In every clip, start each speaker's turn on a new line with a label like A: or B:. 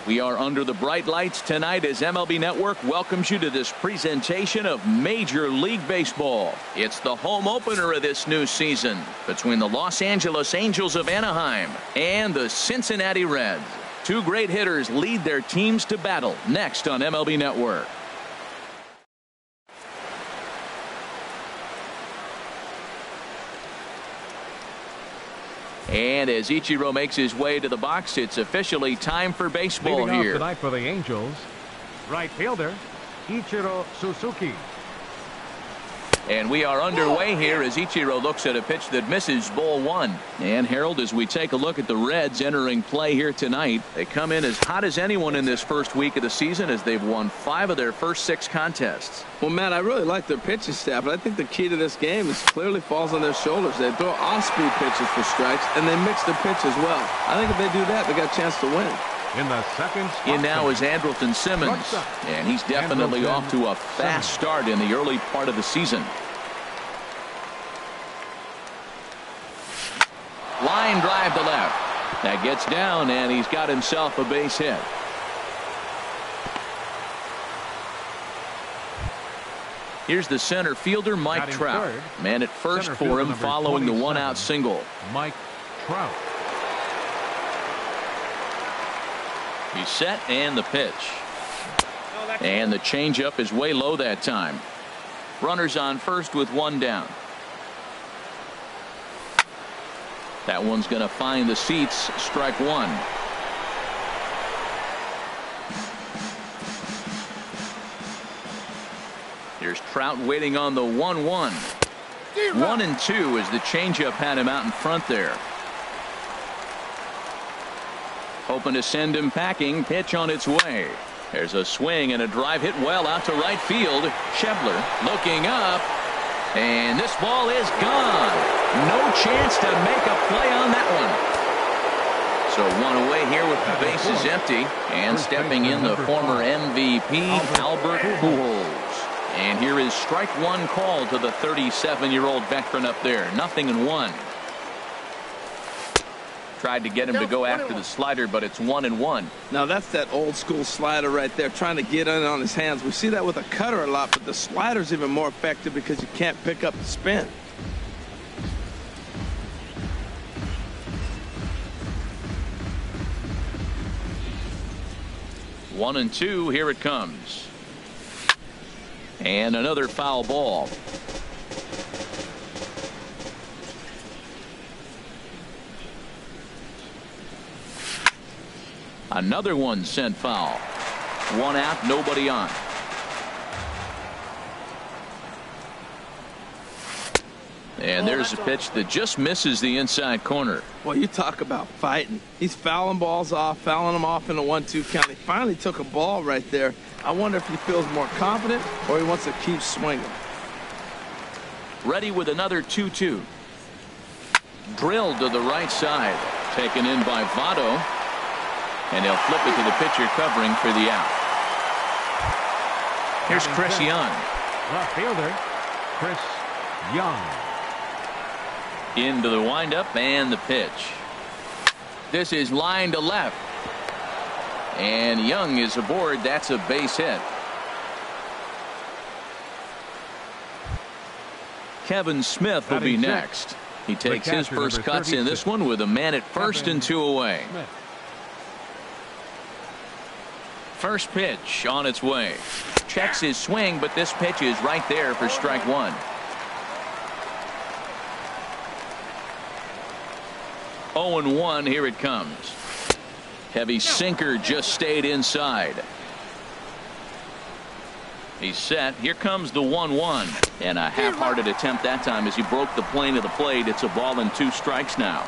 A: We are under the bright lights tonight as MLB Network welcomes you to this presentation of Major League Baseball. It's the home opener of this new season between the Los Angeles Angels of Anaheim and the Cincinnati Reds. Two great hitters lead their teams to battle next on MLB Network. And as Ichiro makes his way to the box, it's officially time for baseball
B: Leading
A: here.
B: Off tonight for the Angels, right fielder Ichiro Suzuki.
A: And we are underway here as Ichiro looks at a pitch that misses, ball one. And Harold, as we take a look at the Reds entering play here tonight, they come in as hot as anyone in this first week of the season as they've won 5 of their first 6 contests.
C: Well, Matt, I really like their pitching staff, but I think the key to this game is clearly falls on their shoulders. They throw off-speed pitches for strikes, and they mix their pitch as well. I think if they do that, they got a chance to win.
B: In the second spot
A: in now is Andrelton Simmons, and he's definitely off to a fast start in the early part of the season. Line drive to left. That gets down, and he's got himself a base hit. Here's the center fielder, Mike Trout. Man at first for him following the one-out single.
B: Mike Trout.
A: He's set, and the pitch. And the changeup is way low that time. Runners on first with 1 down. That one's going to find the seats. Strike 1. Here's Trout waiting on the 1-1. 1-2 as the changeup had him out in front there. Hoping to send him packing. Pitch on its way. There's a swing and a drive hit well out to right field. Schebler looking up, and this ball is gone. No chance to make a play on that one. So 1 away here with the bases empty, and stepping in the former MVP Albert Pujols. And here is strike 1 call to the 37-year-old veteran up there. 0-1. Tried to get him to go after the slider, but it's 1-1.
C: Now that's that old school slider right there, trying to get in on his hands. We see that with a cutter a lot, but the slider's even more effective because you can't pick up the spin.
A: One and two, here it comes. And another foul ball. Another one sent foul. 1 out, nobody on. And there's a pitch that just misses the inside corner.
C: Well, you talk about fighting. He's fouling balls off, fouling them off in a 1-2 count. He finally took a ball right there. I wonder if he feels more confident or he wants to keep swinging.
A: Ready with another 2-2. Drilled to the right side. Taken in by Votto. And they'll flip it to the pitcher covering for the out. Here's Chris Young.
B: Left fielder, Chris Young.
A: Into the windup and the pitch. This is line to left. And Young is aboard. That's a base hit. Kevin Smith will be next. He takes his first cuts in this one with a man at first and 2 away. First pitch on its way. Checks his swing, but this pitch is right there for strike 1. 0-1, here it comes. Heavy sinker just stayed inside. He's set. Here comes the 1-1. And a half-hearted attempt that time as he broke the plane of the plate. It's a ball and 2 strikes now.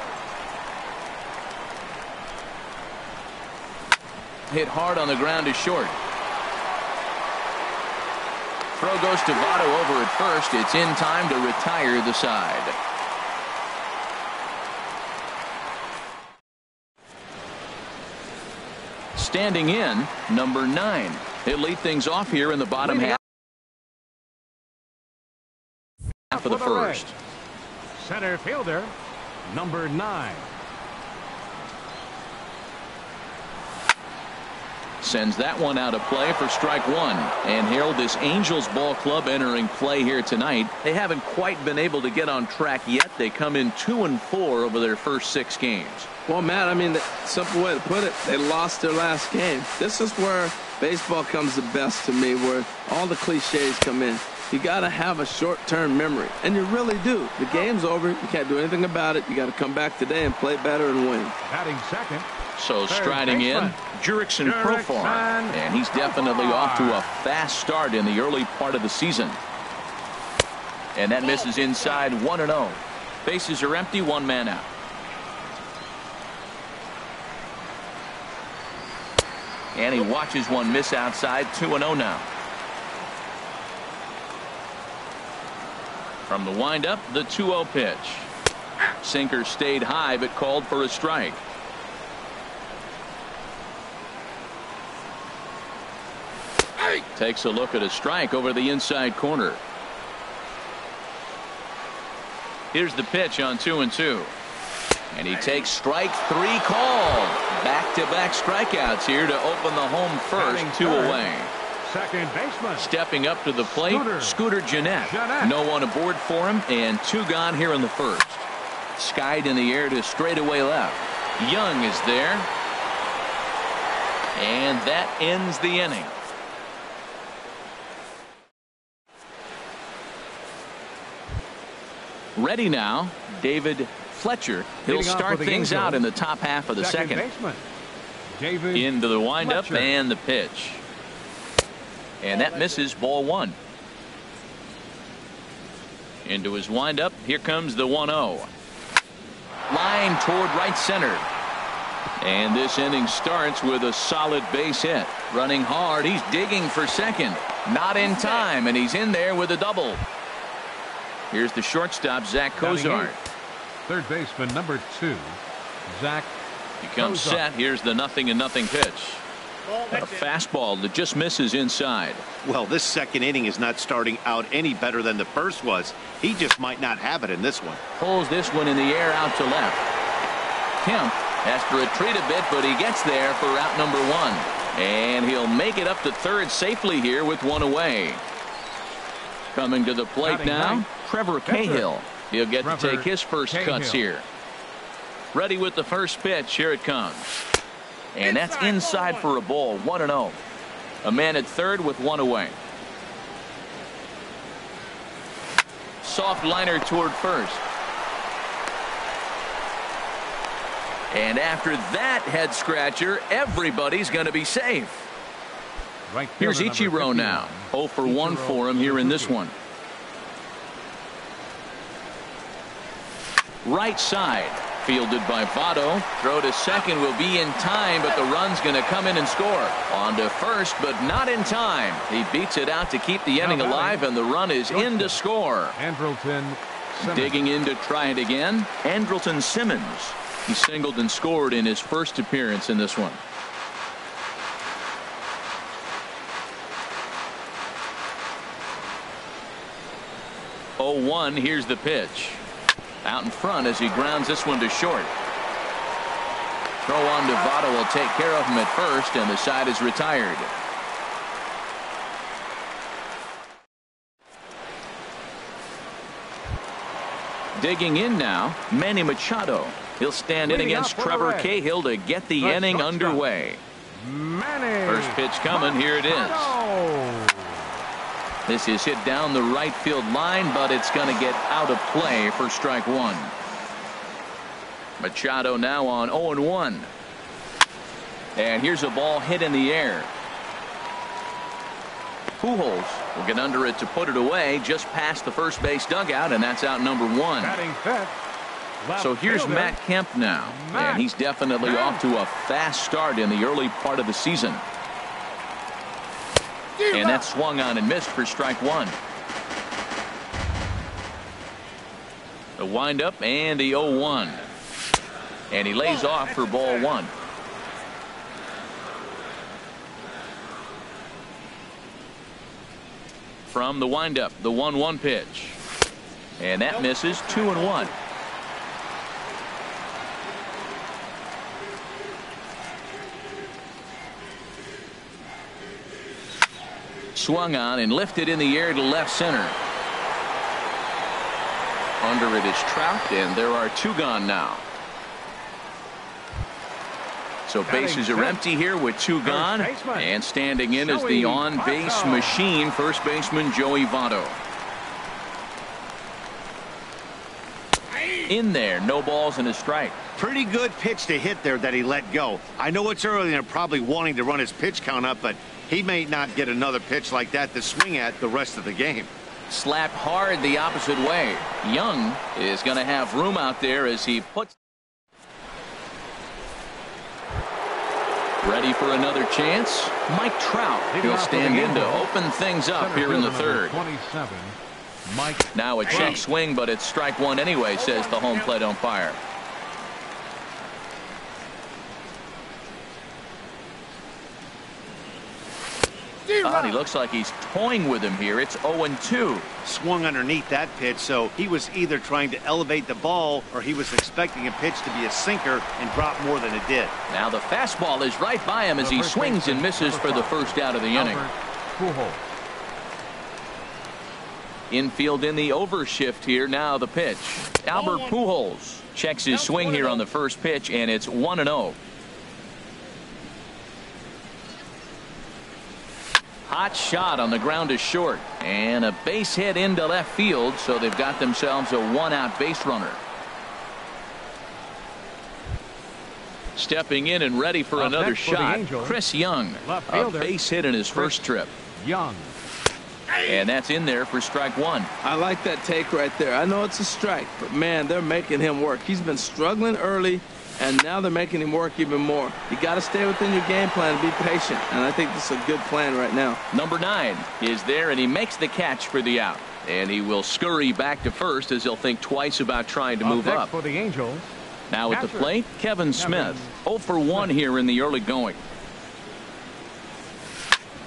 A: Hit hard on the ground is short. Throw goes to Votto over at first. It's in time to retire the side. Standing in, number 9. He'll lead things off here in the bottom half of the first.
B: Center fielder, number 9.
A: Sends that one out of play for strike one. And Harold, this Angels ball club entering play here tonight, they haven't quite been able to get on track yet. They come in 2-4 over their first 6 games.
C: Well, Matt, I mean, the simple way to put it, they lost their last game. This is where baseball comes the best to me, where all the cliches come in. You got to have a short-term memory, and you really do. The game's over. You can't do anything about it. You got to come back today and play better and win.
B: Batting second.
A: So striding in, Jurickson Profar, and he's definitely off to a fast start in the early part of the season. And that misses inside 1-0. Bases are empty, 1 man out. And he watches one miss outside, 2-0 now. From the windup, the 2-0 pitch. Sinker stayed high but called for a strike. Takes a look at a strike over the inside corner. Here's the pitch on 2-2. And he takes strike 3 called. Back-to-back strikeouts here to open the home first, 2 away.
B: Second baseman.
A: Stepping up to the plate, Scooter Gennett. No one aboard for him, and 2 gone here in the first. Skied in the air to straightaway left. Young is there. And that ends the inning. Ready now, David Fletcher. He'll start things out in the top half of the second. Into the windup and the pitch. And that misses, ball 1. Into his windup. Here comes the 1-0. Line toward right center. And this inning starts with a solid base hit. Running hard. He's digging for second. Not in time, and he's in there with a double. Here's the shortstop, Zach Cozart.
B: Third baseman, number 2, Zach.
A: He comes set. Here's the 0-0 pitch. A fastball that just misses inside.
D: Well, this second inning is not starting out any better than the first was. He just might not have it in this one.
A: Pulls this one in the air out to left. Kemp has to retreat a bit, but he gets there for out number 1. And he'll make it up to third safely here with 1 away. Coming to the plate now, Trevor Cahill. He'll get to take his first cuts here. Ready with the first pitch. Here it comes. And that's inside for a ball. 1-0. A man at third with 1 away. Soft liner toward first. And after that head scratcher, everybody's going to be safe. Here's Ichiro now. 0 for 1 for him here in this one. Right side. Fielded by Votto. Throw to second will be in time, but the run's going to come in and score. On to first, but not in time. He beats it out to keep the inning alive, and the run is in to score.
B: Andrelton Simmons.
A: Digging in to try it again. Andrelton Simmons. He singled and scored in his first appearance in this one. Oh, 1. Here's the pitch. Out in front as he grounds this one to short. Throw on to Votto will take care of him at first, and the side is retired. Digging in now, Manny Machado. He'll stand in against Trevor Cahill to get the inning underway. First pitch coming. Here it is. This is hit down the right field line, but it's going to get out of play for strike 1. Machado now on 0-1. And here's a ball hit in the air. Pujols will get under it to put it away just past the first base dugout, and that's out number 1. So here's Matt Kemp now, and he's definitely off to a fast start in the early part of the season. And that swung on and missed for strike 1. The windup and the 0-1. And he lays off for ball 1. From the windup, the 1-1 pitch. And that misses. 2-1. swung on and lifted in the air to left center. Under it is Trout, and there are 2 gone now. So bases are empty here with 2 gone, and standing in is the on-base machine, first baseman Joey Votto. In there, no balls and a strike.
D: Pretty good pitch to hit there that he let go. I know it's early and they're probably wanting to run his pitch count up, but he may not get another pitch like that to swing at the rest of the game.
A: Slapped hard the opposite way. Young is going to have room out there as he puts. Ready for another chance. Mike Trout. He'll stand in to open things up here in the third.
B: 27. Mike.
A: Now a check swing, but it's strike 1 anyway, says the home plate umpire. He looks like he's toying with him here. It's 0-2.
D: Swung underneath that pitch, so he was either trying to elevate the ball or he was expecting a pitch to be a sinker and drop more than it did.
A: Now the fastball is right by him as he swings and misses for the first out of the inning. Infield in the overshift here. Now the pitch. Albert Pujols checks his swing here on the first pitch, and it's 1-0. Hot shot on the ground is short, and a base hit into left field, so they've got themselves a 1-out base runner. Stepping in and ready for another shot, Chris Young. A base hit in his first trip.
B: Young.
A: And that's in there for strike 1.
C: I like that take right there. I know it's a strike, but man, they're making him work. He's been struggling early, and now they're making him work even more. You got to stay within your game plan and be patient, and I think this is a good plan right now.
A: Number 9 is there, and he makes the catch for the out. And he will scurry back to first as he'll think twice about trying to move up.
B: For the Angels.
A: Now at the plate, Kevin Smith. 0 for 1 here in the early going.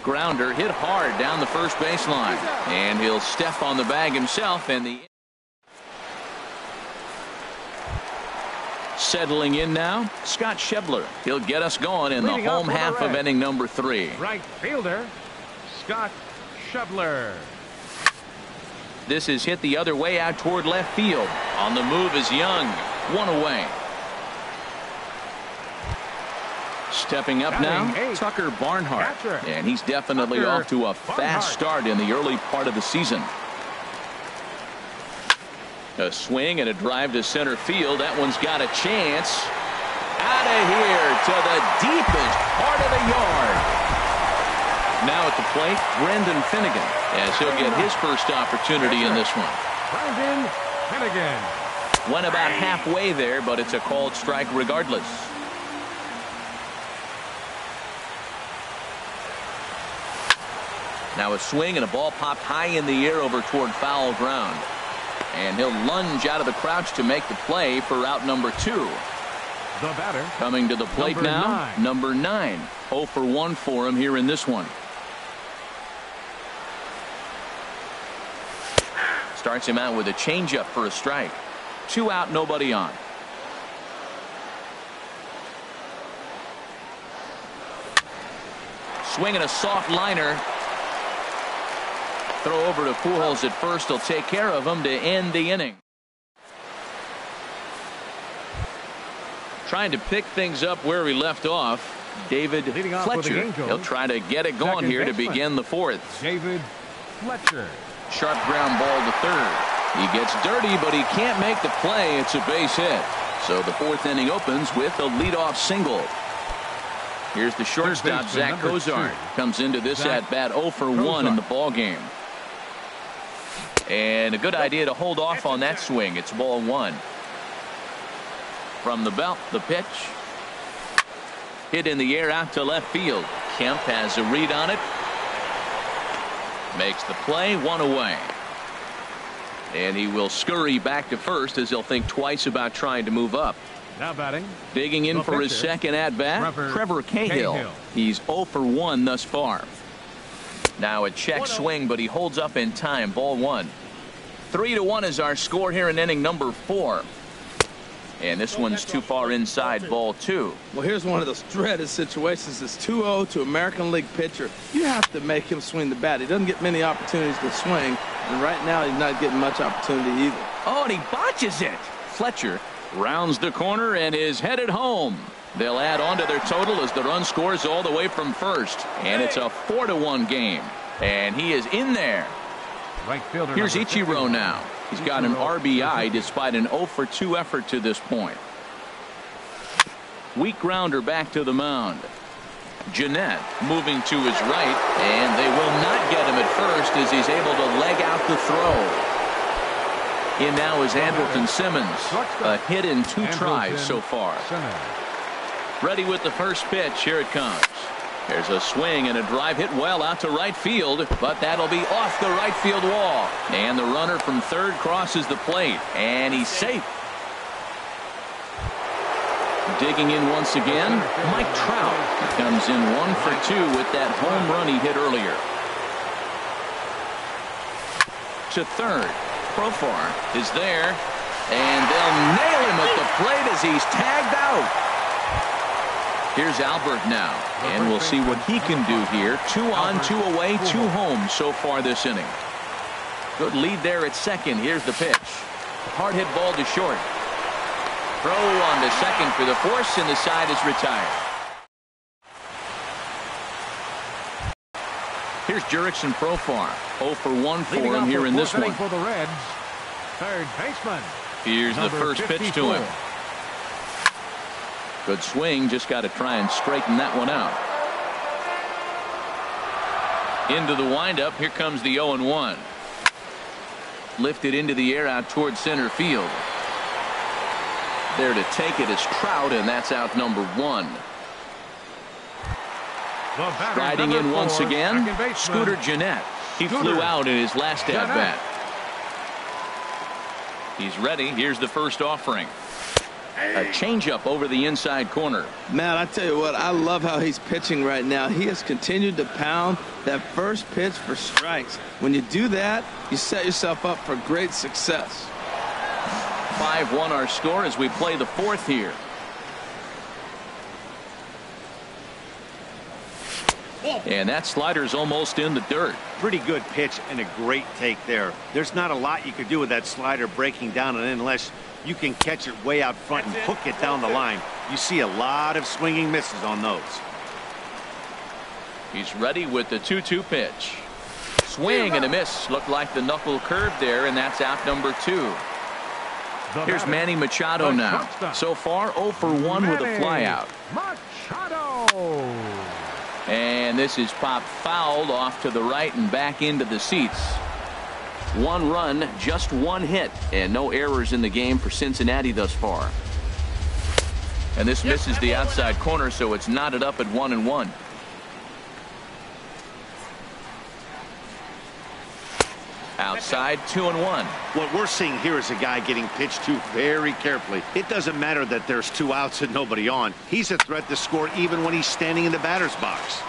A: Grounder hit hard down the first baseline, and he'll step on the bag himself, and the settling in now, Scott Schebler. He'll get us going in the home half of inning number 3.
B: Right fielder, Scott Schebler.
A: This is hit the other way out toward left field. On the move is Young. 1 away. Stepping up now, Tucker Barnhart. And he's definitely off to a fast start in the early part of the season. A swing and a drive to center field. That one's got a chance. Out of here to the deepest part of the yard. Now at the plate, Brendan Finnegan, as he'll get his first opportunity in this one.
B: Brendan Finnegan.
A: Went about halfway there, but it's a called strike regardless. Now a swing and a ball popped high in the air over toward foul ground. And he'll lunge out of the crouch to make the play for out number 2.
B: The batter.
A: Coming to the plate now, number 9. 0 for 1 for him here in this one. Starts him out with a changeup for a strike. 2 out, nobody on. Swinging a soft liner. Throw over to Pujols at first. He'll take care of him to end the inning. Trying to pick things up where we left off, David Fletcher. He'll try to get it going here to begin the 4th.
B: David Fletcher.
A: Sharp ground ball to third. He gets dirty, but he can't make the play. It's a base hit. So the 4th inning opens with a leadoff single. Here's the shortstop, Zach Cozart. Comes into this at-bat 0 for 1 in the ball game. And a good idea to hold off on that swing. It's ball 1. From the belt, the pitch. Hit in the air out to left field. Kemp has a read on it. Makes the play. 1 away. And he will scurry back to first as he'll think twice about trying to move up.
B: Now batting.
A: Digging in for his second at-bat, Trevor Cahill. He's 0 for 1 thus far. Now a check swing, but he holds up in time. Ball 1. 3-1 is our score here in inning number 4. And this one's too far inside, ball 2.
C: Well, here's one of those dreaded situations. It's 2-0 to American League pitcher. You have to make him swing the bat. He doesn't get many opportunities to swing, and right now he's not getting much opportunity either.
A: Oh, and he botches it. Fletcher rounds the corner and is headed home. They'll add on to their total as the run scores all the way from first. And it's a 4-1 game. And he is in there.
B: Right fielder.
A: Here's Ichiro now. He's got an RBI despite an 0-for-2 effort to this point. Weak grounder back to the mound. Jeanette moving to his right, and they will not get him at first as he's able to leg out the throw. In now is Andrelton Simmons. A hit in 2 tries so far. Ready with the first pitch. Here it comes. There's a swing and a drive hit well out to right field, but that'll be off the right field wall. And the runner from third crosses the plate, and he's safe. Digging in once again, Mike Trout comes in 1 for 2 with that home run he hit earlier. To third, Profar is there, and they'll nail him at the plate as he's tagged out. Here's Albert now, and we'll see what he can do here. 2 on, 2 away, 2 home so far this inning. Good lead there at second. Here's the pitch. Hard hit ball to short. Throw on to second for the force, and the side is retired. Here's Jurickson Profar. 0 for 1 for him here in this one.
B: For the Reds, third baseman.
A: Here's the first pitch to him. Good swing, just got to try and straighten that one out. Into the windup, here comes the 0-1. Lifted into the air out towards center field. There to take it is Trout, and that's out number 1. Striding in once again, Scooter Jeanette. He flew out in his last at-bat. He's ready. Here's the first offering. A changeup over the inside corner.
C: Matt, I tell you what, I love how he's pitching right now. He has continued to pound that first pitch for strikes. When you do that, you set yourself up for great success.
A: 5-1 our score as we play the 4th here. And that slider's almost in the dirt.
D: Pretty good pitch and a great take there. There's not a lot you could do with that slider breaking down and in unless you can catch it way out front and hook it down the line. You see a lot of swinging misses on those.
A: He's ready with the 2-2 pitch. Swing and a miss. Looked like the knuckle curve there, and that's out number 2. Here's Manny Machado now. So far 0 for 1 with a flyout.
B: Machado.
A: And this is popped fouled off to the right and back into the seats. 1 run, just 1 hit, and no errors in the game for Cincinnati thus far. And this misses the outside corner, so it's knotted up at 1-1. Outside, 2-1.
D: What we're seeing here is a guy getting pitched to very carefully. It doesn't matter that there's 2 outs and nobody on. He's a threat to score even when he's standing in the batter's box.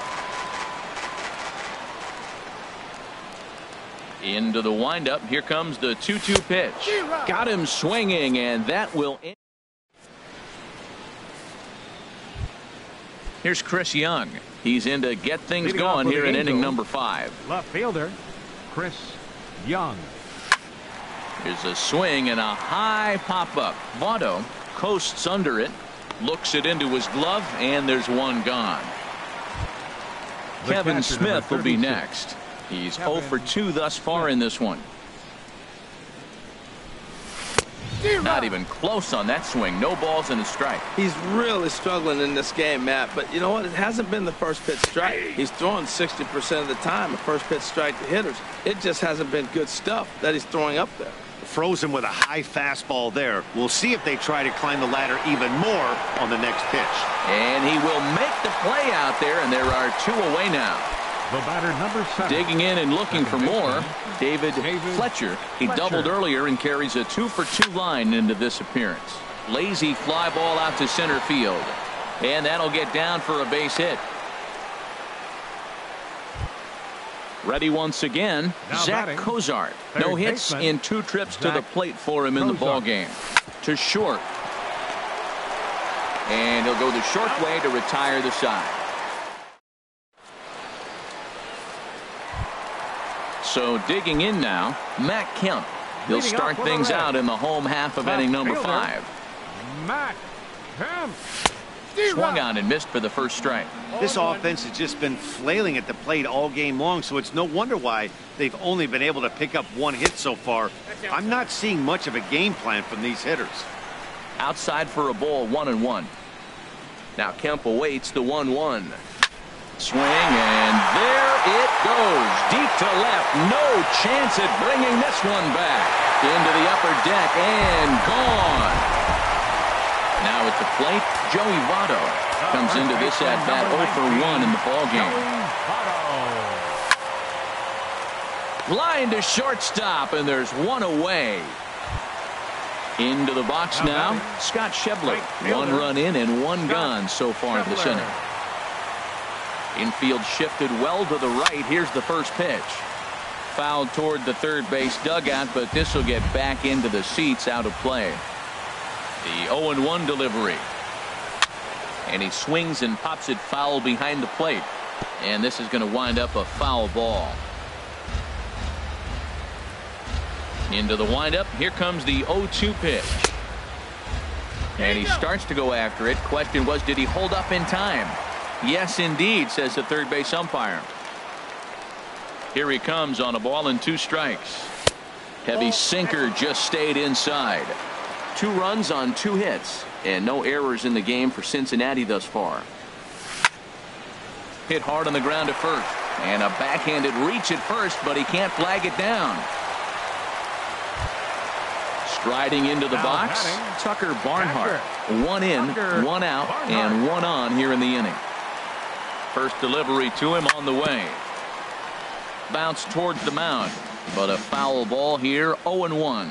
A: Into the windup. Here comes the 2-2 pitch. Got him swinging, and that will end. Here's Chris Young. He's in to get things going here in inning number 5.
B: Left fielder, Chris Young.
A: Here's a swing and a high pop-up. Votto coasts under it, looks it into his glove, and there's 1 gone. Kevin Smith will be next. He's 0 for 2 thus far in this one. Not even close on that swing. No balls and a strike.
C: He's really struggling in this game, Matt. But you know what? It hasn't been the first pitch strike. He's throwing 60% of the time a first pitch strike to hitters. It just hasn't been good stuff that he's throwing up there.
D: Frozen with a high fastball there. We'll see if they try to climb the ladder even more on the next pitch.
A: And he will make the play out there, and there are 2 away now.
B: The batter, number 7.
A: Digging in and looking for more, David Fletcher. He doubled earlier and carries a 2 for 2 line into this appearance. Lazy fly ball out to center field. And that'll get down for a base hit. Ready once again,
B: Now
A: Zach
B: batting,
A: Cozart.
B: third
A: No hits
B: baseman,
A: in 2 trips to the
B: Zach
A: plate for him in the
B: Cozart.
A: ball game. To short. And he'll go the short way to retire the side. So digging in now, Matt Kemp. He'll start things out in the home half of inning number 5.
B: Matt Kemp.
A: Swung on and missed for the first strike.
D: This offense has just been flailing at the plate all game long, so it's no wonder why they've only been able to pick up 1 hit so far. I'm not seeing much of a game plan from these hitters.
A: Outside for a ball, 1-1. Now Kemp awaits the 1-1. Swing, and there it goes. Deep to left. No chance at bringing this one back. Into the upper deck and gone. Now at the plate, Joey Votto comes into this at-bat 0 for 1 in the ballgame. Line to shortstop, and there's one away. Into the box now, Scott Schebler. 1 run in and 1 gone so far this inning. Infield shifted well to the right. Here's the first pitch. Fouled toward the third base dugout, but this will get back into the seats, out of play. The 0-1 delivery. And he swings and pops it foul behind the plate. And this is going to wind up a foul ball. Into the windup. Here comes the 0-2 pitch. And he starts to go after it. Question was, did he hold up in time? Yes, indeed, says the third base umpire. Here he comes on a ball and 2 strikes. Heavy sinker just stayed inside. 2 runs on 2 hits, and no errors in the game for Cincinnati thus far. Hit hard on the ground at first, and a backhanded reach at first, but he can't flag it down. Striding into the box, Tucker Barnhart. 1 in, 1 out, and 1 on here in the inning. First delivery to him on the way. Bounce towards the mound, but a foul ball here, 0-1.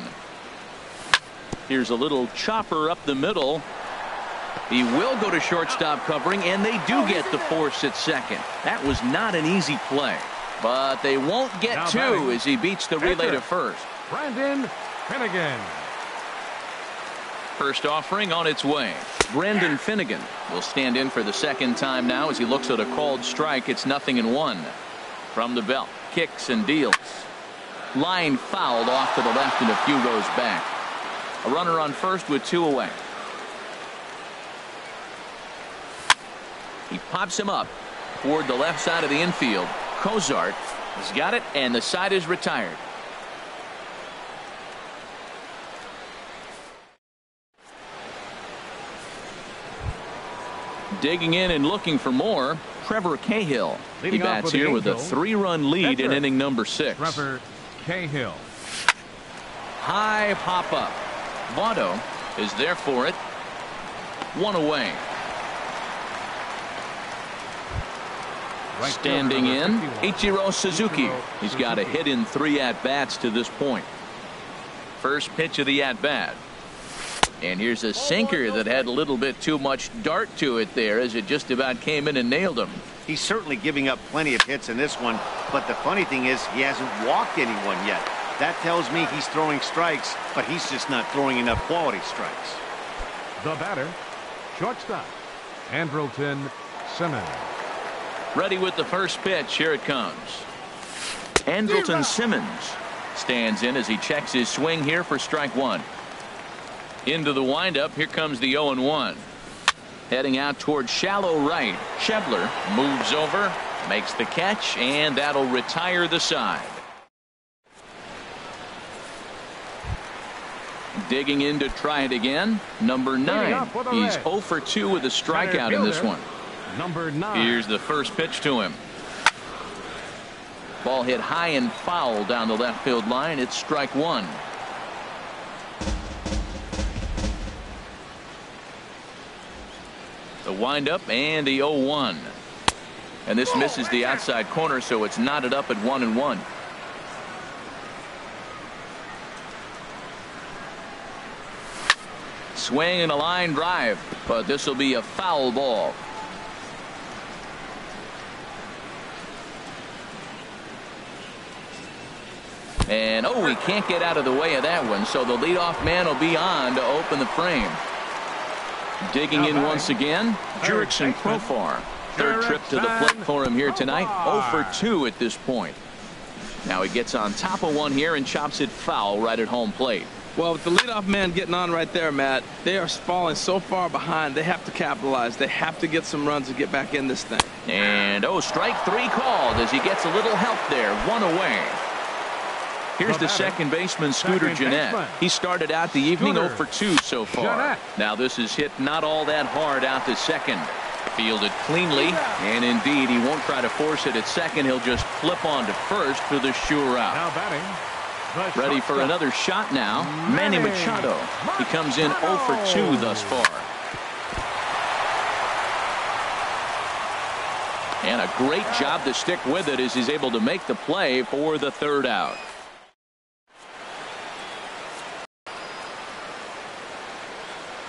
A: Here's a little chopper up the middle. He will go to shortstop covering, and they do get the force at second. That was not an easy play, but they won't get 2 as he beats the relay to first.
B: Brandon Finnegan.
A: First offering on its way. Brendan Finnegan will stand in for the second time now as he looks at a called strike. It's 0-1. From the belt, kicks and deals. Line fouled off to the left, and a few goes back. A runner on first with 2 away. He pops him up toward the left side of the infield. Cozart has got it, and the side is retired. Digging in and looking for more, Trevor Cahill. He bats here with a 3-run lead in inning number 6.
B: Trevor Cahill.
A: High pop up. Votto is there for it. 1 away. Standing in, Ichiro Suzuki. He's got a hit in 3 at-bats to this point. First pitch of the at-bat. And here's a sinker that had a little bit too much dart to it there as it just about came in and nailed him.
D: He's certainly giving up plenty of hits in this one, but the funny thing is he hasn't walked anyone yet. That tells me he's throwing strikes, but he's just not throwing enough quality strikes.
B: The batter, shortstop, Andrelton Simmons.
A: Ready with the first pitch. Here it comes. Andrelton Simmons stands in as he checks his swing here for strike 1. Into the windup. Here comes the 0-1. Heading out toward shallow right. Schebler moves over, makes the catch, and that'll retire the side. Digging in to try it again. Number 9. He's 0 for 2 with a strikeout in this one.
B: Number 9.
A: Here's the first pitch to him. Ball hit high and foul down the left field line. It's strike 1. The windup and the 0-1. And this misses the outside corner, so it's knotted up at 1-1. Swing and a line drive, but this will be a foul ball. And he can't get out of the way of that one, so the leadoff man will be on to open the frame. Digging in once again, Jurickson Profar. Third trip to the plate for him here tonight. 0 for 2 at this point. Now he gets on top of one here and chops it foul right at home plate.
C: Well, with the leadoff man getting on right there, Matt, they are falling so far behind. They have to capitalize. They have to get some runs to get back in this thing.
A: And, strike 3 called as he gets a little help there. 1 away. Here's the second baseman, Scooter Gennett. He started out the evening 0 for 2 so far. Now this is hit not all that hard out to second. Fielded cleanly, and indeed he won't try to force it at second. He'll just flip on to first for the sure out.
B: Now batting.
A: Ready for another shot now, Manny Machado. He comes in 0 for 2 thus far. And a great job to stick with it as he's able to make the play for the third out.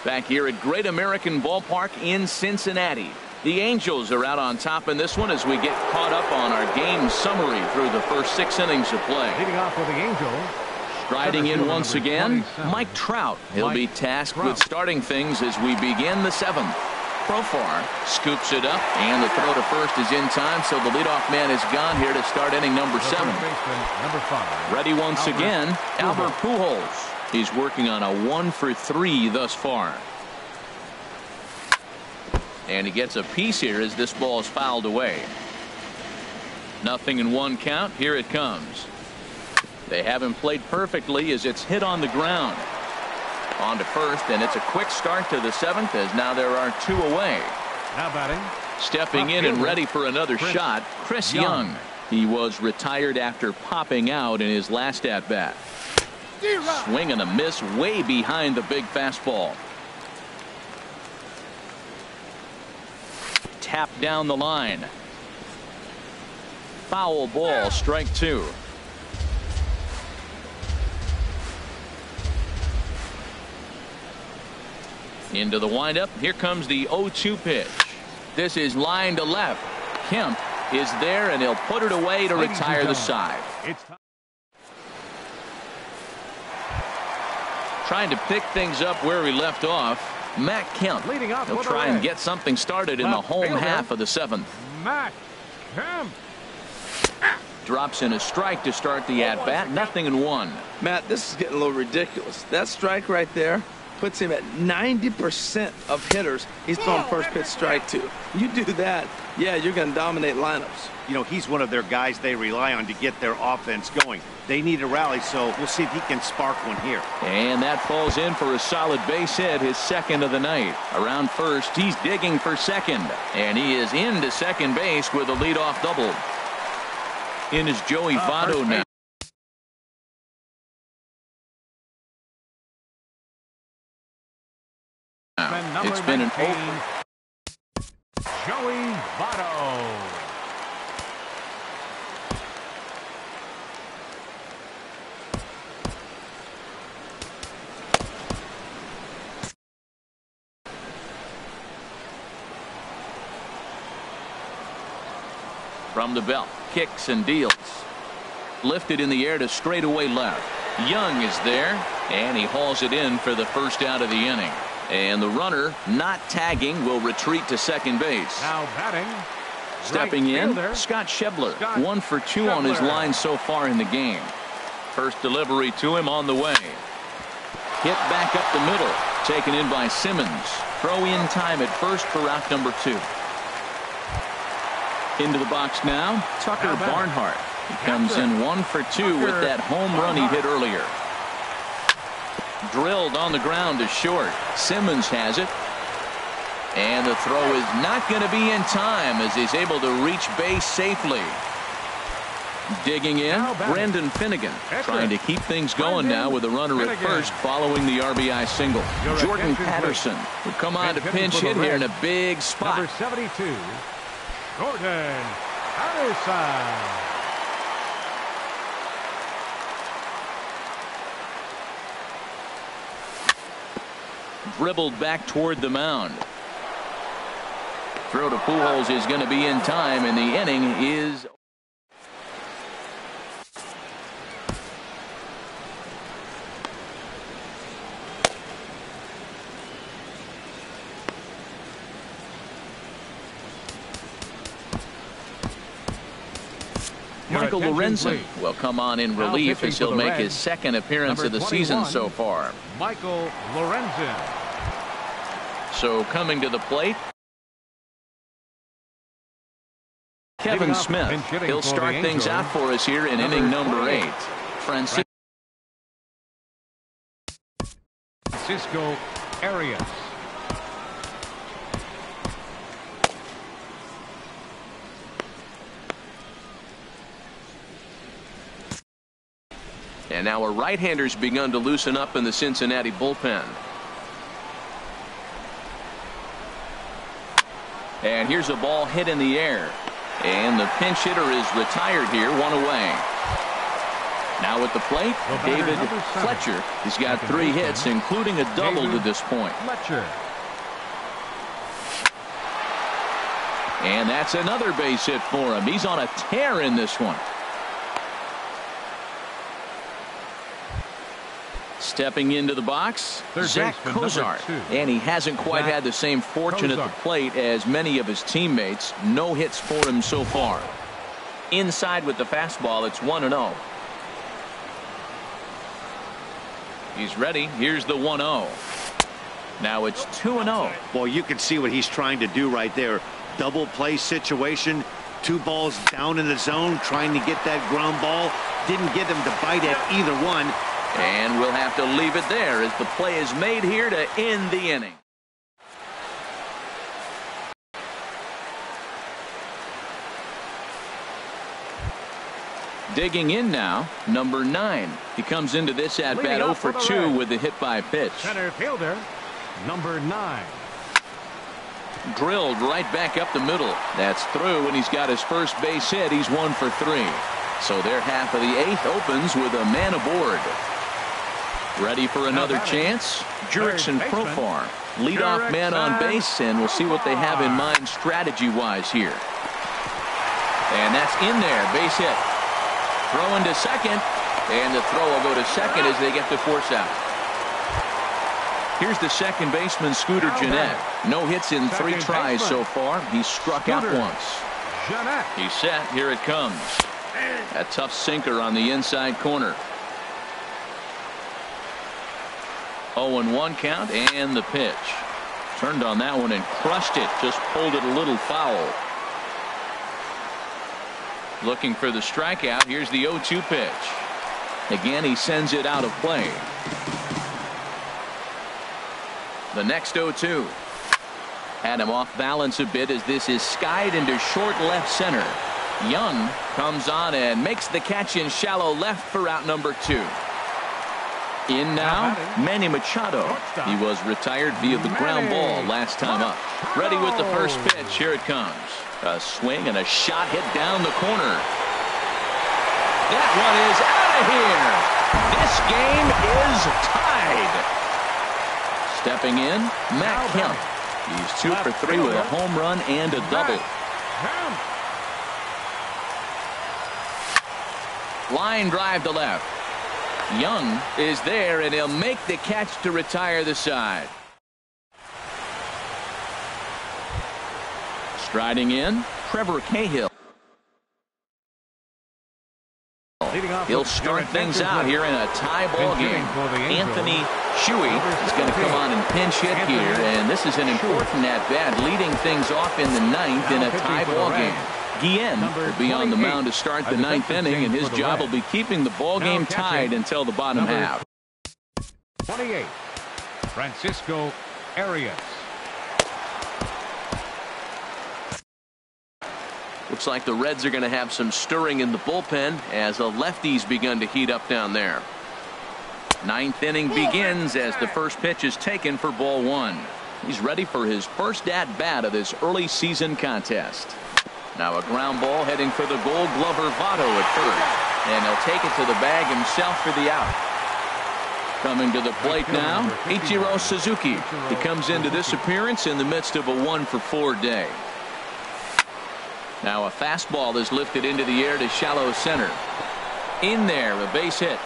A: Back here at Great American Ballpark in Cincinnati. The Angels are out on top in this one as we get caught up on our game summary through the first 6 innings of play.
B: Leading off with the Angels.
A: Striding in once again, Mike Trout. He'll be tasked with starting things as we begin the 7th. Profar scoops it up, and the throw to first is in time, so the leadoff man is gone here to start inning number 7.
B: Number 5.
A: Ready once again, Albert Pujols. He's working on a 1 for 3 thus far. And he gets a piece here as this ball is fouled away. 0-1 count. Here it comes. They haven't played perfectly as it's hit on the ground. On to first, and it's a quick start to the 7th as now there are 2 away.
B: Now batting.
A: Stepping in and ready for another shot, Chris Young. He was retired after popping out in his last at-bat. Swing and a miss way behind the big fastball. Tap down the line. Foul ball, strike 2. Into the windup. Here comes the 0-2 pitch. This is line to left. Kemp is there, and he'll put it away to retire the side. Trying to pick things up where we left off. Matt Kemp. He'll try and get something started in the home half of the 7th.
B: Matt Kemp
A: drops in a strike to start the at-bat. 0-1.
C: Matt, this is getting a little ridiculous. That strike right there puts him at 90% of hitters he's thrown first pitch strike to. You do that, yeah, you're going to dominate lineups.
D: You know, he's one of their guys they rely on to get their offense going. They need a rally, so we'll see if he can spark one here.
A: And that falls in for a solid base hit, his second of the night. Around first, he's digging for second. And he is into second base with a leadoff double. In is Joey Votto now. It's been an open.
B: Joey Votto.
A: From the belt, kicks and deals. Lifted in the air to straightaway left. Young is there, and he hauls it in for the first out of the inning. And the runner, not tagging, will retreat to second base.
B: Now batting.
A: Stepping in,
B: fielder,
A: Scott Schebler. 1 for 2 on his line so far in the game. First delivery to him on the way. Hit back up the middle. Taken in by Simmons. Throw in time at first for out number 2. Into the box now, Tucker Barnhart. He comes in 1 for 2 with that home run he hit earlier. Drilled on the ground to short. Simmons has it. And the throw is not going to be in time as he's able to reach base safely. Digging in, Brendan Finnegan trying to keep things going now with a runner at first following the RBI single. Jordan Patterson will come on to pinch hit here in a big spot.
B: Number 72, Jordan Patterson.
A: Dribbled back toward the mound. Throw to Pujols is going to be in time, and the inning is. Michael
B: attention,
A: Lorenzen
B: please.
A: will come on in
B: Now
A: relief
B: pitching
A: as
B: for
A: he'll
B: the
A: make
B: Reds,
A: his second appearance
B: number
A: of the season
B: 21,
A: so far.
B: Michael Lorenzen.
A: So coming to the plate, Kevin Smith. He'll start things out for us here in inning number 8. Francisco
B: Arias.
A: And now a right-hander's begun to loosen up in the Cincinnati bullpen. And here's a ball hit in the air. And the pinch hitter is retired here, one away. Now at the plate, David Fletcher. He's got 3 hits, including a double to this point.
B: Fletcher.
A: And that's another base hit for him. He's on a tear in this one. Stepping into the box, Zach Cozart. And he hasn't quite had the same fortune at the plate as many of his teammates. No hits for him so far. Inside with the fastball, it's 1-0. He's ready. Here's the 1-0. Now it's 2-0.
D: Well, you can see what he's trying to do right there. Double play situation. 2 balls down in the zone, trying to get that ground ball. Didn't get him to bite at either one.
A: And we'll have to leave it there as the play is made here to end the inning. Digging in now, number 9. He comes into this at bat 0 for 2 with the hit by pitch.
B: Center fielder, number 9.
A: Drilled right back up the middle. That's through, and he's got his first base hit. He's 1 for 3. So their half of the 8th opens with a man aboard. Ready for another chance? Jurickson Profar, leadoff man on base, and we'll see what they have in mind strategy-wise here. And that's in there, base hit. Throwing to second, and the throw will go to second as they get the force out. Here's the second baseman, Scooter Gennett. No hits in 3 tries so far. He's struck out once. He's set. Here it comes. A tough sinker on the inside corner. 0-1 count, and the pitch. Turned on that one and crushed it. Just pulled it a little foul. Looking for the strikeout. Here's the 0-2 pitch. Again, he sends it out of play. The next 0-2. Had him off balance a bit as this is skied into short left center. Young comes on and makes the catch in shallow left for out number 2. In now, Manny Machado. He was retired via the ground ball last time up. Ready with the first pitch. Here it comes. A swing and a shot hit down the corner. That one is out of here. This game is tied. Stepping in, Matt Kemp. He's 2 for 3 with a home run and a double. Line drive to left. Young is there, and he'll make the catch to retire the side. Striding in, Trevor Cahill. He'll start things out here in a tie ball game. Anthony Shuey is going to come on and pinch hit here, and this is an important at-bat, leading things off in the 9th in a tie ball game. Guillen will be on the mound to start the 9th inning, and his job will be keeping the ball game tied until the bottom half.
B: 28, Francisco Arias.
A: Looks like the Reds are going to have some stirring in the bullpen as the lefties begun to heat up down there. 9th inning begins as the first pitch is taken for ball 1. He's ready for his first at-bat of this early season contest. Now a ground ball heading for the Gold Glover Votto at first, and he'll take it to the bag himself for the out. Coming to the plate now, Ichiro Suzuki. He comes into this appearance in the midst of a 1 for 4 day. Now a fastball is lifted into the air to shallow center. In there, a base hit.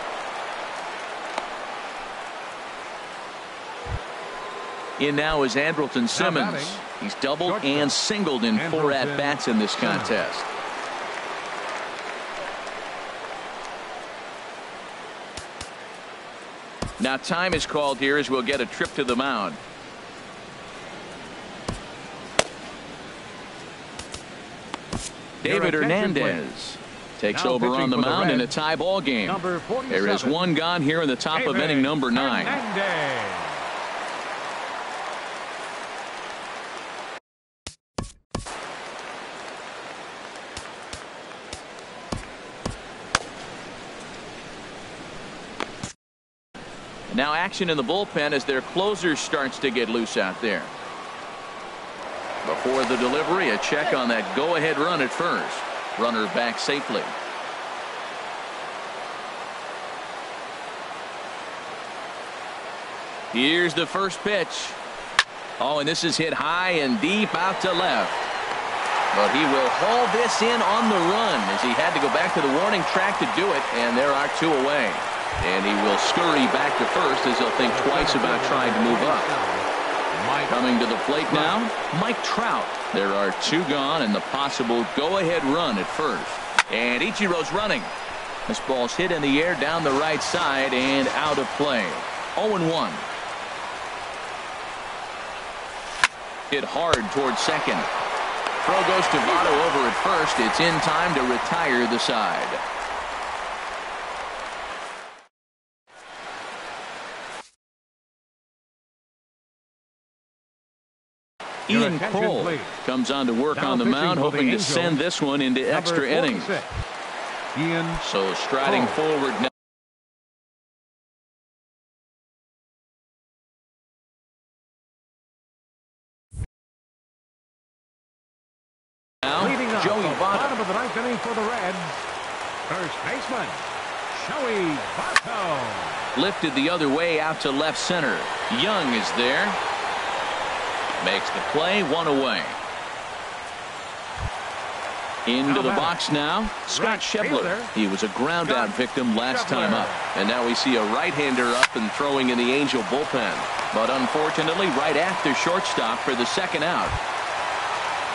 A: In now is Andrelton Simmons. He's doubled and singled in 4 at-bats in this contest. Now time is called here as we'll get a trip to the mound. David Hernandez takes over on the mound in a tie ball game. There is one gone here in the top of inning number 9. Now action in the bullpen as their closer starts to get loose out there. Before the delivery, a check on that go-ahead run at first. Runner back safely. Here's the first pitch. Oh, and this is hit high and deep out to left. But he will haul this in on the run as he had to go back to the warning track to do it, and there are 2 away. And he will scurry back to first as he'll think twice about trying to move up. Coming to the plate now, Mike Trout. There are 2 gone and the possible go-ahead run at first. And Ichiro's running. This ball's hit in the air down the right side and out of play. 0-1. Hit hard towards second. Throw goes to Votto over at first. It's in time to retire the side. Ian Cole comes on to work on the mound, hoping to send this one into extra innings. So striding forward now. Joey Votto.
B: Bottom of the 9th inning for the Reds. First baseman, Joey Votto.
A: Lifted the other way out to left center. Young is there. Makes the play, 1 away. Into the box now, Scott Schebler. He was a ground out victim last time up. And now we see a right-hander up and throwing in the Angel bullpen. But unfortunately, right after shortstop for the second out.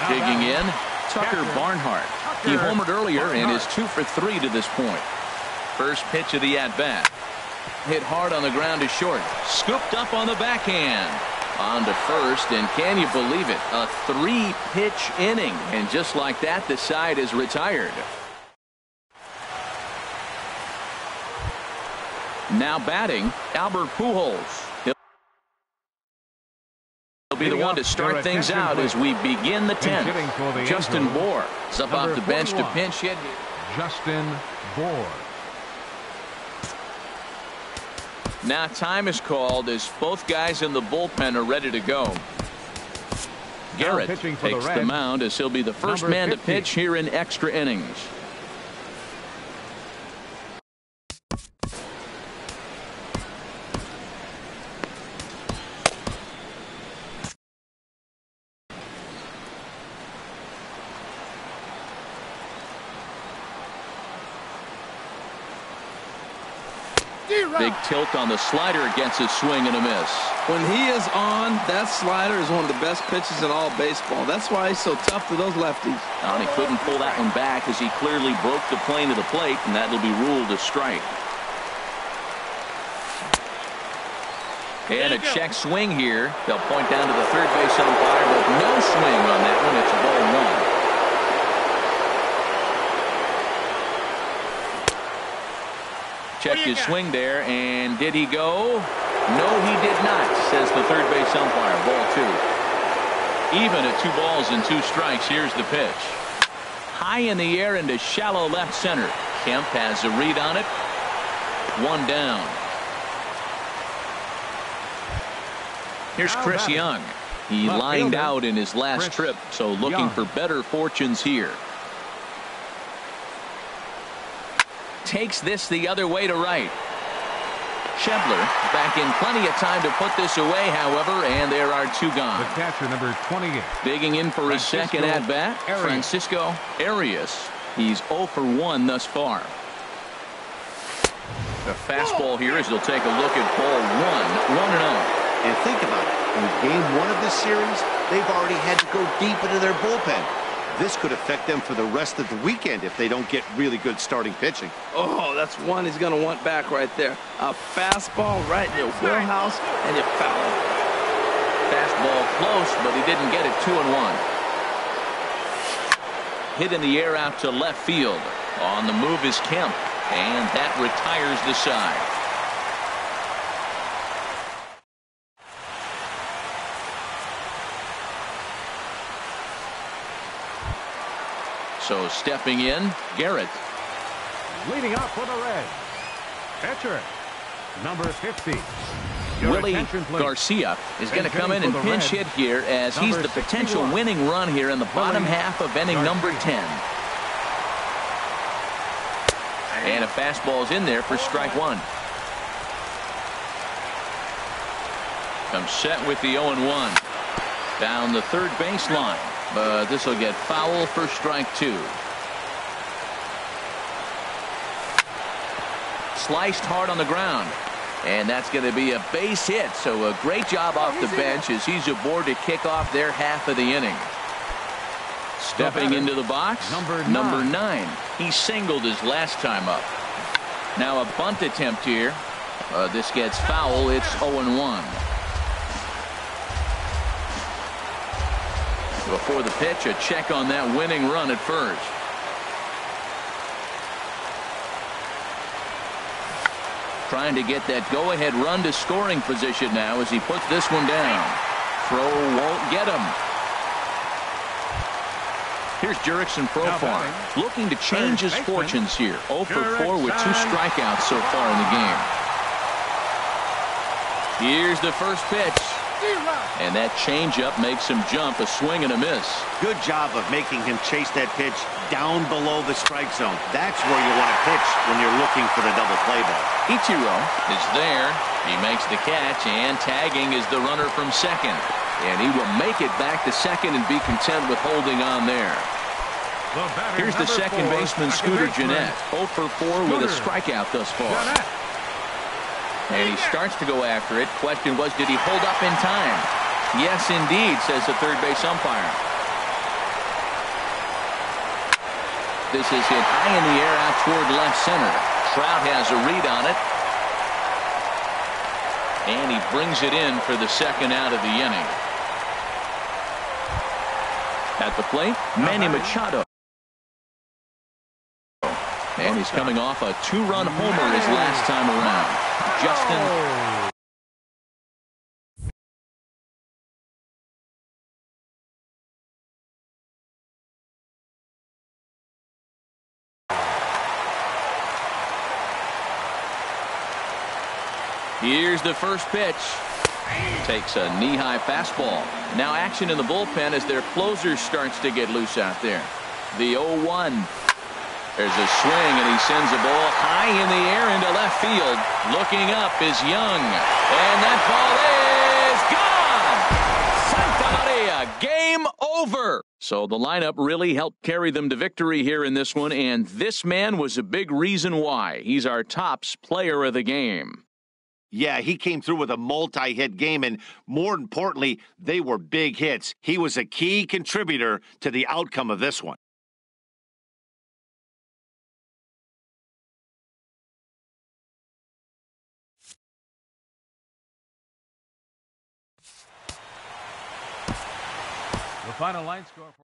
A: Digging in, Tucker Barnhart. He homered earlier and is 2 for 3 to this point. First pitch of the at-bat. Hit hard on the ground to short. Scooped up on the backhand. On to first, and can you believe it? A 3-pitch inning. And just like that, the side is retired. Now batting, Albert Pujols. He'll be the one to start things out as we begin the 10th. Justin Bour is up off the bench to pinch hit.
B: Justin Bour.
A: Now time is called as both guys in the bullpen are ready to go. Garrett takes the mound as he'll be the first man to pitch here in extra innings. Big tilt on the slider against his swing and a miss.
C: When he is on, that slider is one of the best pitches in all baseball. That's why he's so tough to those lefties.
A: And he couldn't pull that one back as he clearly broke the plane to the plate, and that'll be ruled a strike. And a check swing here. They'll point down to the third base umpire, but no swing on that one. It's ball 1. Checked his swing there, and did he go? No, he did not, says the third base umpire. Ball 2. Even at 2 balls and 2 strikes. Here's the pitch. High in the air into shallow left center. Kemp has a read on it. 1 down. Here's Chris Young. He lined out in his last trip, so looking for better fortunes here. Takes this the other way to right. Schebler back in plenty of time to put this away, however, and there are 2 gone.
B: The catcher, number 28.
A: Digging in for his second at-bat, Francisco Arias. He's 0 for 1 thus far. A fastball here as they'll take a look at ball 1, 1-0.
D: And think about it. In game 1 of this series, they've already had to go deep into their bullpen. This could affect them for the rest of the weekend if they don't get really good starting pitching.
C: Oh, that's one he's going to want back right there. A fastball right in your wheelhouse, and you foul it.
A: Fastball close, but he didn't get it. 2-1. Hit in the air out to left field. On the move is Kemp, and that retires the side. So stepping in, Garrett.
B: Leading off for the Reds, pitcher, number 50.
A: Willie Garcia is going to come in and pinch hit here as he's the potential winning run here in the bottom half of inning number 10. And a fastball is in there for strike one. Comes set with the 0-1. Down the third baseline. But this will get foul for strike two. Sliced hard on the ground. And that's going to be a base hit. So a great job off the bench as he's aboard to kick off their half of the inning. Stepping into the box, number 9. He singled his last time up. Now a bunt attempt here. This gets foul. It's 0-1. Before the pitch, a check on that winning run at first. Trying to get that go-ahead run to scoring position now as he puts this one down. Throw won't get him. Here's Jurickson Profar looking to change his fortunes here. 0 for 4 with 2 strikeouts so far in the game. Here's the first pitch. And that changeup makes him jump. A swing and a miss.
D: Good job of making him chase that pitch down below the strike zone. That's where you want to pitch when you're looking for the double play ball.
A: Ichiro is there. He makes the catch, and tagging is the runner from second. And he will make it back to second and be content with holding on there. Here's the second baseman, Scooter Gennett. 0 for 4 with a strikeout thus far. And he starts to go after it. Question was, did he hold up in time? Yes, indeed, says the third base umpire. This is hit high in the air out toward left center. Trout has a read on it. And he brings it in for the second out of the inning. At the plate, Manny Machado. And he's coming off a 2-run homer his last time around. Justin. Here's the first pitch. Takes a knee-high fastball. Now action in the bullpen as their closer starts to get loose out there. The 0-1. There's a swing, and he sends a ball high in the air into left field. Looking up is Young. And that ball is gone! Santa Maria, game over! So the lineup really helped carry them to victory here in this one, and this man was a big reason why. He's our tops player of the game.
D: Yeah, he came through with a multi-hit game, and more importantly, they were big hits. He was a key contributor to the outcome of this one.
B: The final line score for